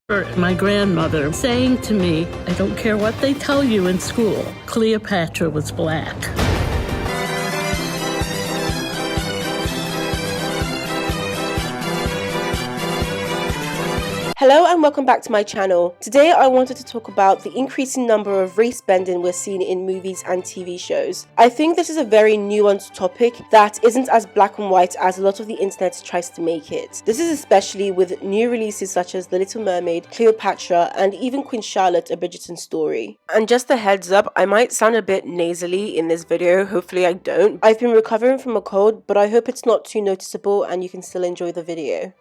My grandmother saying to me, I don't care what they tell you in school, Cleopatra was black. Hello and welcome back to my channel. Today I wanted to talk about the increasing number of race bending we're seeing in movies and TV shows. I think this is a very nuanced topic that isn't as black and white as a lot of the internet tries to make it. This is especially with new releases such as The Little Mermaid, Cleopatra, and even Queen Charlotte, A Bridgerton Story. And just a heads up, I might sound a bit nasally in this video, hopefully I don't. I've been recovering from a cold, but I hope it's not too noticeable and you can still enjoy the video.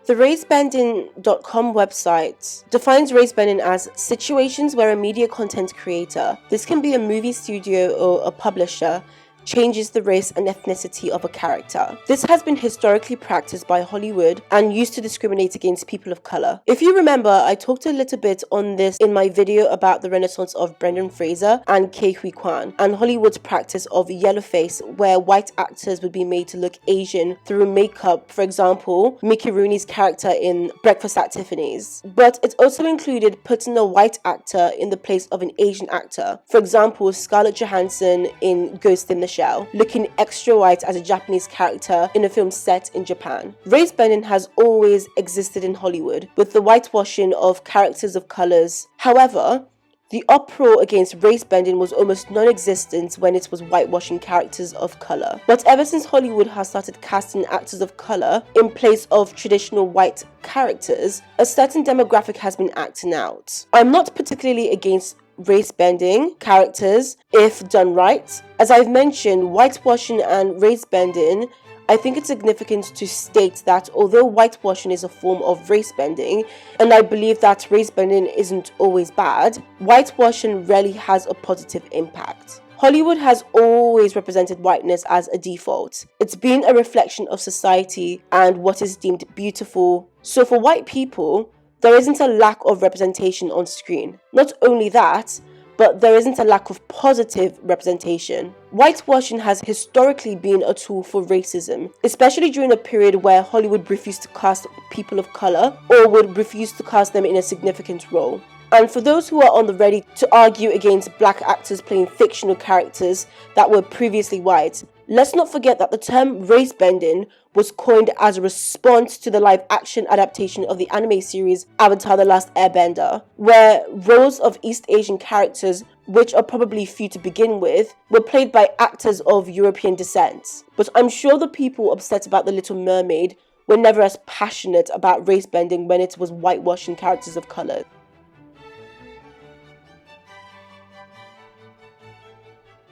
The Racebending.com website defines racebending as situations where a media content creator, this can be a movie studio or a publisher, changes the race and ethnicity of a character. This has been historically practiced by Hollywood and used to discriminate against people of color. If you remember, I talked a little bit on this in my video about the renaissance of Brendan Fraser and Ke Huy Quan and Hollywood's practice of yellowface, where white actors would be made to look Asian through makeup, for example, Mickey Rooney's character in Breakfast at Tiffany's. But it also included putting a white actor in the place of an Asian actor, for example, Scarlett Johansson in Ghost in the Shell, looking extra white as a Japanese character in a film set in Japan. Race bending has always existed in Hollywood, with the whitewashing of characters of colors. However, the uproar against race bending was almost non-existent when it was whitewashing characters of color. But ever since Hollywood has started casting actors of color in place of traditional white characters, a certain demographic has been acting out. I'm not particularly against race bending characters if done right. As I've mentioned, whitewashing and race bending, I think it's significant to state that although whitewashing is a form of race bending, and I believe that race bending isn't always bad, whitewashing rarely has a positive impact. Hollywood has always represented whiteness as a default. It's been a reflection of society and what is deemed beautiful. So for white people, there isn't a lack of representation on screen. Not only that, but there isn't a lack of positive representation. Whitewashing has historically been a tool for racism, especially during a period where Hollywood refused to cast people of color or would refuse to cast them in a significant role. And for those who are on the ready to argue against black actors playing fictional characters that were previously white, let's not forget that the term race bending was coined as a response to the live-action adaptation of the anime series Avatar: The Last Airbender, where roles of East Asian characters, which are probably few to begin with, were played by actors of European descent. But I'm sure the people upset about The Little Mermaid were never as passionate about race bending when it was whitewashing characters of color.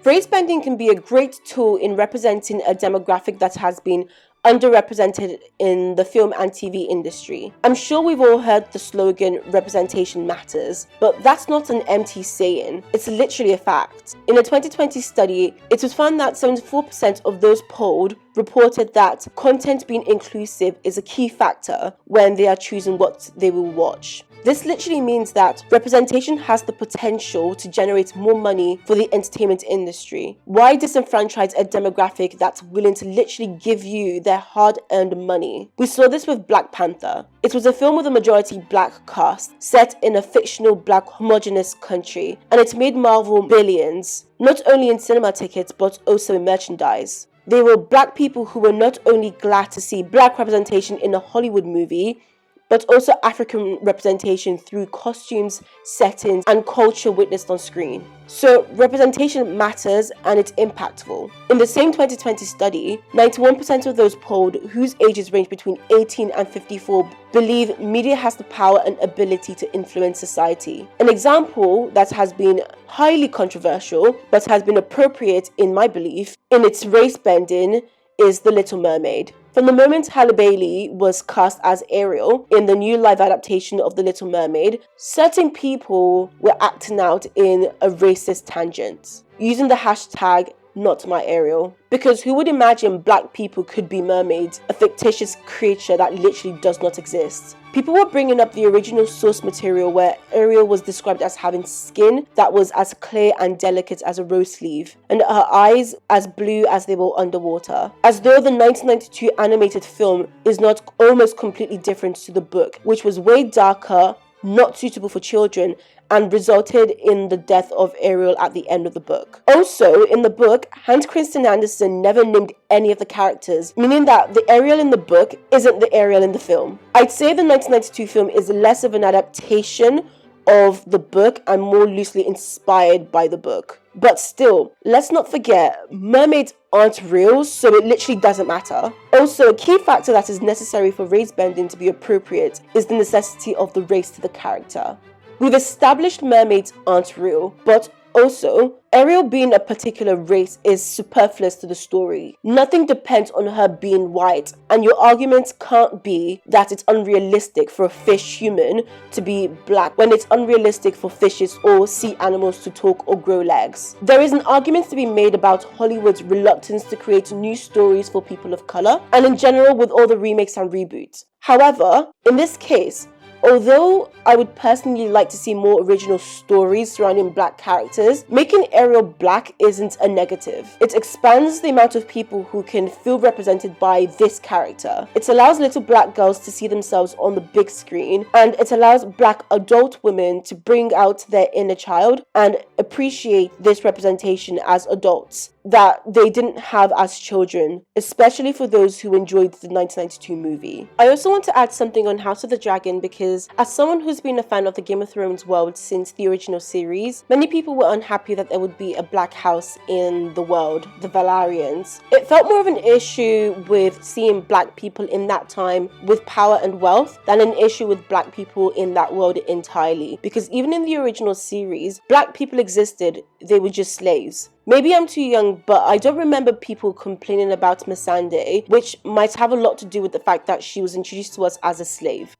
Race bending can be a great tool in representing a demographic that has been underrepresented in the film and TV industry. I'm sure we've all heard the slogan, representation matters, but that's not an empty saying, it's literally a fact. In a 2020 study, it was found that 74% of those polled reported that content being inclusive is a key factor when they are choosing what they will watch. This literally means that representation has the potential to generate more money for the entertainment industry. Why disenfranchise a demographic that's willing to literally give you their hard-earned money? We saw this with Black Panther. It was a film with a majority black cast, set in a fictional black homogenous country, and it made Marvel billions, not only in cinema tickets but also in merchandise. They were black people who were not only glad to see black representation in a Hollywood movie, but also African representation through costumes, settings, and culture witnessed on screen. So representation matters and it's impactful. In the same 2020 study, 91% of those polled, whose ages range between 18 and 54, believe media has the power and ability to influence society. An example that has been highly controversial, but has been appropriate in my belief, in its race bending, is The Little Mermaid. From the moment Halle Bailey was cast as Ariel in the new live adaptation of The Little Mermaid, certain people were acting out in a racist tangent, using the hashtag not my Ariel. Because who would imagine black people could be mermaids, a fictitious creature that literally does not exist? People were bringing up the original source material where Ariel was described as having skin that was as clear and delicate as a rose leaf, and her eyes as blue as they were underwater. As though the 1992 animated film is not almost completely different to the book, which was way darker, not suitable for children, and resulted in the death of Ariel at the end of the book. Also, in the book, Hans Christian Andersen never named any of the characters, meaning that the Ariel in the book isn't the Ariel in the film. I'd say the 1992 film is less of an adaptation of the book and more loosely inspired by the book. But still, let's not forget, mermaids aren't real, so it literally doesn't matter. Also, a key factor that is necessary for race bending to be appropriate is the necessity of the race to the character. We've established mermaids aren't real, but also, Ariel being a particular race is superfluous to the story. Nothing depends on her being white, and your argument can't be that it's unrealistic for a fish human to be black when it's unrealistic for fishes or sea animals to talk or grow legs. There is an argument to be made about Hollywood's reluctance to create new stories for people of color, and in general with all the remakes and reboots. However, in this case, although I would personally like to see more original stories surrounding black characters, making Ariel black isn't a negative. It expands the amount of people who can feel represented by this character. It allows little black girls to see themselves on the big screen, and it allows black adult women to bring out their inner child and appreciate this representation as adults that they didn't have as children, especially for those who enjoyed the 1992 movie. I also want to add something on House of the Dragon because as someone who's been a fan of the Game of Thrones world since the original series, many people were unhappy that there would be a black house in the world, the Valarians. It felt more of an issue with seeing black people in that time with power and wealth than an issue with black people in that world entirely, because even in the original series, black people existed, they were just slaves. Maybe I'm too young, but I don't remember people complaining about Missandei, which might have a lot to do with the fact that she was introduced to us as a slave.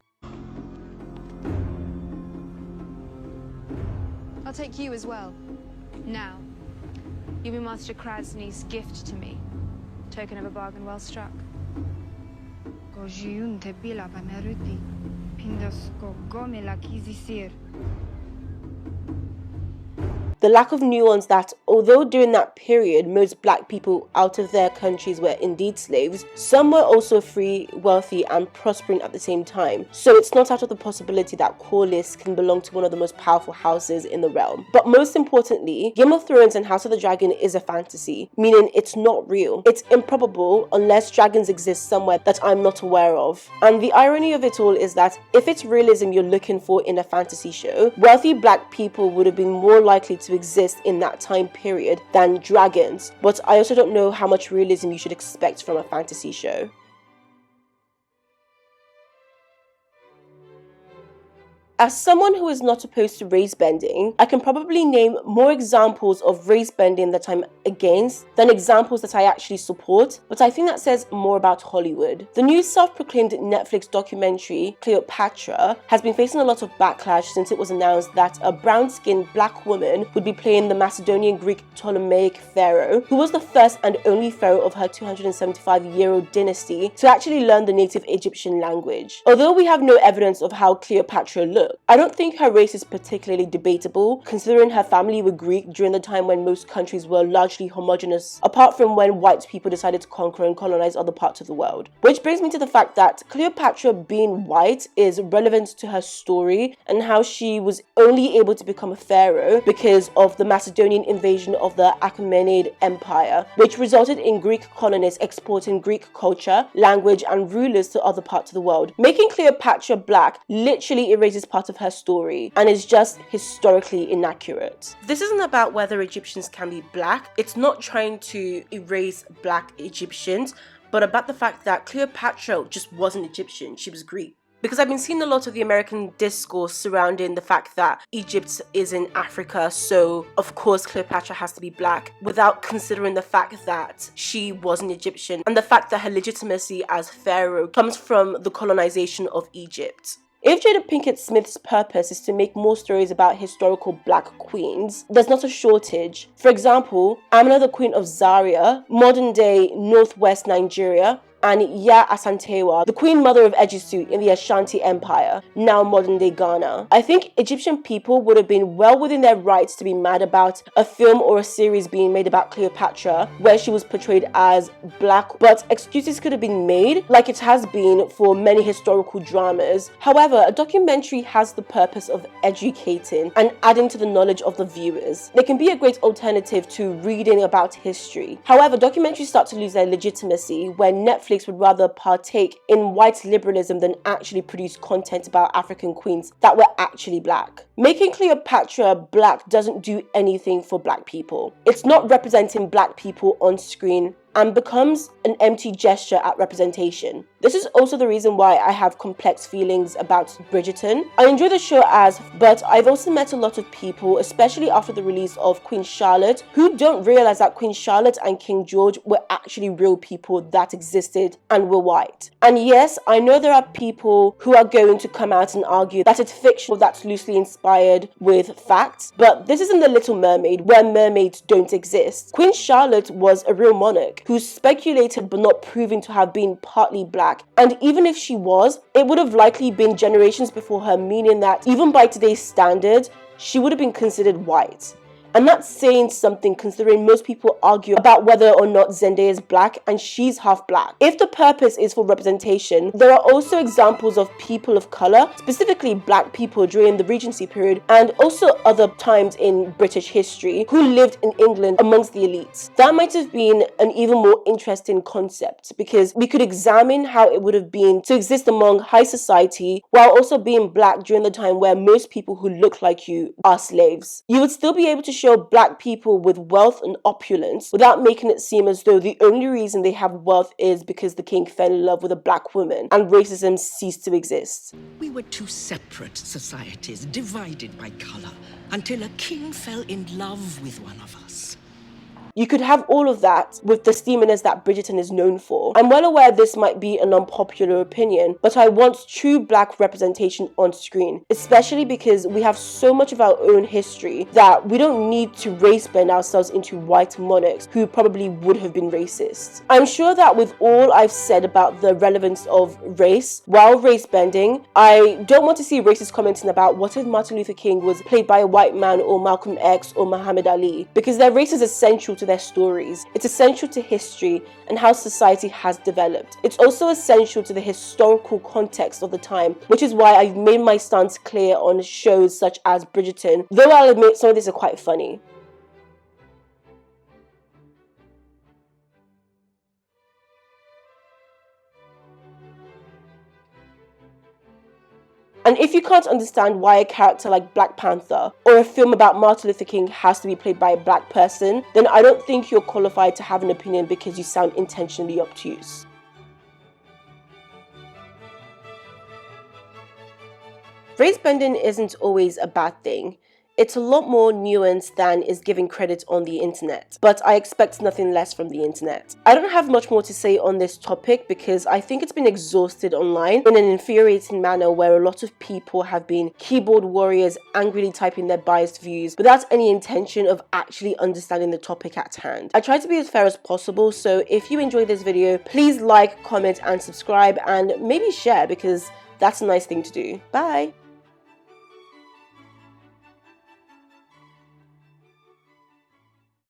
I'll take you as well. Now, you'll be Master Krasny's gift to me. Token of a bargain well struck. The lack of nuance that, although during that period most black people out of their countries were indeed slaves, some were also free, wealthy, and prospering at the same time. So it's not out of the possibility that Corlys can belong to one of the most powerful houses in the realm. But most importantly, Game of Thrones and House of the Dragon is a fantasy, meaning it's not real. It's improbable unless dragons exist somewhere that I'm not aware of. And the irony of it all is that if it's realism you're looking for in a fantasy show, wealthy black people would have been more likely to exist in that time period than dragons, but I also don't know how much realism you should expect from a fantasy show. As someone who is not opposed to race bending, I can probably name more examples of race bending that I'm against than examples that I actually support, but I think that says more about Hollywood. The new self-proclaimed Netflix documentary, Cleopatra, has been facing a lot of backlash since it was announced that a brown-skinned black woman would be playing the Macedonian Greek Ptolemaic pharaoh, who was the first and only pharaoh of her 275-year-old dynasty to actually learn the native Egyptian language. Although we have no evidence of how Cleopatra looked, I don't think her race is particularly debatable, considering her family were Greek during the time when most countries were largely homogenous, apart from when white people decided to conquer and colonize other parts of the world. Which brings me to the fact that Cleopatra being white is relevant to her story and how she was only able to become a pharaoh because of the Macedonian invasion of the Achaemenid Empire, which resulted in Greek colonists exporting Greek culture, language, and rulers to other parts of the world. Making Cleopatra black literally erases part of her story and is just historically inaccurate. This isn't about whether Egyptians can be black. It's not trying to erase black Egyptians, but about the fact that Cleopatra just wasn't Egyptian, she was Greek. Because I've been seeing a lot of the American discourse surrounding the fact that Egypt is in Africa, so of course Cleopatra has to be black, without considering the fact that she wasn't Egyptian and the fact that her legitimacy as pharaoh comes from the colonization of Egypt. If Jada Pinkett Smith's purpose is to make more stories about historical black queens, there's not a shortage. For example, Amina the Queen of Zaria, modern-day northwest Nigeria, and Ya Asantewa, the queen mother of Ejisu in the Ashanti Empire, now modern-day Ghana. I think Egyptian people would have been well within their rights to be mad about a film or a series being made about Cleopatra, where she was portrayed as black, but excuses could have been made, like it has been for many historical dramas. However, a documentary has the purpose of educating and adding to the knowledge of the viewers. They can be a great alternative to reading about history. However, documentaries start to lose their legitimacy when Netflix would rather partake in white liberalism than actually produce content about African queens that were actually black. Making Cleopatra black doesn't do anything for black people. It's not representing black people on screen and becomes an empty gesture at representation. This is also the reason why I have complex feelings about Bridgerton. I enjoy the show but I've also met a lot of people, especially after the release of Queen Charlotte, who don't realize that Queen Charlotte and King George were actually real people that existed and were white. And yes, I know there are people who are going to come out and argue that it's fiction that's loosely inspired with facts, but this isn't The Little Mermaid, where mermaids don't exist. Queen Charlotte was a real monarch who's speculated but not proven to have been partly black, and even if she was, it would have likely been generations before her, meaning that even by today's standard, she would have been considered white. And that's saying something considering most people argue about whether or not Zendaya is black, and she's half black. If the purpose is for representation, there are also examples of people of colour, specifically black people during the Regency period and also other times in British history, who lived in England amongst the elites. That might have been an even more interesting concept, because we could examine how it would have been to exist among high society while also being black during the time where most people who look like you are slaves. You would still be able to show black people with wealth and opulence without making it seem as though the only reason they have wealth is because the king fell in love with a black woman and racism ceased to exist. We were two separate societies, divided by color, until a king fell in love with one of us. You could have all of that with the steaminess that Bridgerton is known for. I'm well aware this might be an unpopular opinion, but I want true black representation on screen, especially because we have so much of our own history that we don't need to race bend ourselves into white monarchs who probably would have been racist. I'm sure that with all I've said about the relevance of race while race bending, I don't want to see racists commenting about what if Martin Luther King was played by a white man, or Malcolm X or Muhammad Ali, because their race is essential to their stories. It's essential to history and how society has developed. It's also essential to the historical context of the time, which is why I've made my stance clear on shows such as Bridgerton, though I'll admit some of these are quite funny. And if you can't understand why a character like Black Panther or a film about Martin Luther King has to be played by a black person, then I don't think you're qualified to have an opinion because you sound intentionally obtuse. Race bending isn't always a bad thing. It's a lot more nuanced than is given credit on the internet, but I expect nothing less from the internet. I don't have much more to say on this topic because I think it's been exhausted online in an infuriating manner, where a lot of people have been keyboard warriors angrily typing their biased views without any intention of actually understanding the topic at hand. I try to be as fair as possible, so if you enjoyed this video, please like, comment and subscribe, and maybe share, because that's a nice thing to do. Bye!